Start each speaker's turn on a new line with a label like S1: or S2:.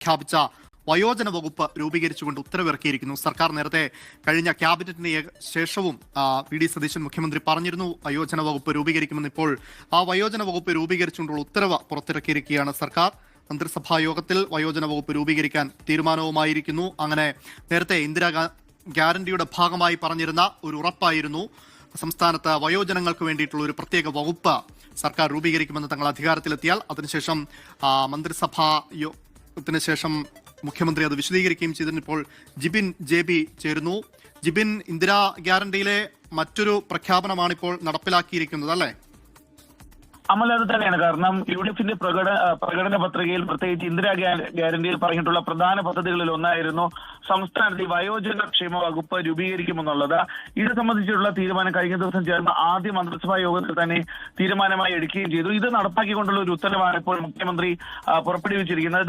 S1: പ്രഖ്യാപിച്ച വയോജന വകുപ്പ് രൂപീകരിച്ചുകൊണ്ട് ഉത്തരവിറക്കിയിരിക്കുന്നു. സർക്കാർ നേരത്തെ കഴിഞ്ഞ ക്യാബിനറ്റിന് ശേഷവും വി.ഡി. സതീശൻ മുഖ്യമന്ത്രി പറഞ്ഞിരുന്നു വയോജന വകുപ്പ് രൂപീകരിക്കുമെന്ന്. ഇപ്പോൾ ആ വയോജന വകുപ്പ് രൂപീകരിച്ചുകൊണ്ടുള്ള ഉത്തരവ് പുറത്തിറക്കിയിരിക്കുകയാണ് സർക്കാർ. മന്ത്രിസഭാ യോഗത്തിൽ വയോജന വകുപ്പ് രൂപീകരിക്കാൻ തീരുമാനവുമായിരിക്കുന്നു. അങ്ങനെ നേരത്തെ ഇന്ദിരാ ഗ്യാരണ്ടിയുടെ ഭാഗമായി പറഞ്ഞിരുന്ന ഒരു ഉറപ്പായിരുന്നു സംസ്ഥാനത്ത് വയോജനങ്ങൾക്ക് വേണ്ടിയിട്ടുള്ള ഒരു പ്രത്യേക വകുപ്പ് സർക്കാർ രൂപീകരിക്കുമെന്ന് തങ്ങൾ അധികാരത്തിലെത്തിയാൽ. അതിനുശേഷം മന്ത്രിസഭാ യോഗത്തിന് ശേഷം മുഖ്യമന്ത്രി അത് വിശദീകരിക്കുകയും ചെയ്തതിന് ഇപ്പോൾ ജിബിൻ JB ചേരുന്നു. ജിബിൻ, ഇന്ദിരാ ഗ്യാരണ്ടിയിലെ മറ്റൊരു പ്രഖ്യാപനമാണ് ഇപ്പോൾ നടപ്പിലാക്കിയിരിക്കുന്നത് അല്ലേ?
S2: അമൽ, അത് തന്നെയാണ്. കാരണം UDFന്റെ പ്രകടന പത്രികയിൽ പ്രത്യേകിച്ച് ഇന്ദിരാ ഗ്യാരണ്ടിയിൽ പറഞ്ഞിട്ടുള്ള പ്രധാന പദ്ധതികളിൽ ഒന്നായിരുന്നു സംസ്ഥാനത്ത് വയോജന ക്ഷേമ വകുപ്പ് രൂപീകരിക്കുമെന്നുള്ളത്. ഇത് സംബന്ധിച്ചിട്ടുള്ള തീരുമാനം കഴിഞ്ഞ ദിവസം ചേർന്ന ആദ്യ മന്ത്രിസഭാ യോഗത്തിൽ തന്നെ തീരുമാനമായി എടുക്കുകയും ചെയ്തു. ഇത് നടപ്പാക്കിക്കൊണ്ടുള്ള ഒരു ഉത്തരവാണ് ഇപ്പോൾ മുഖ്യമന്ത്രി പുറപ്പെടുവിച്ചിരിക്കുന്നത്.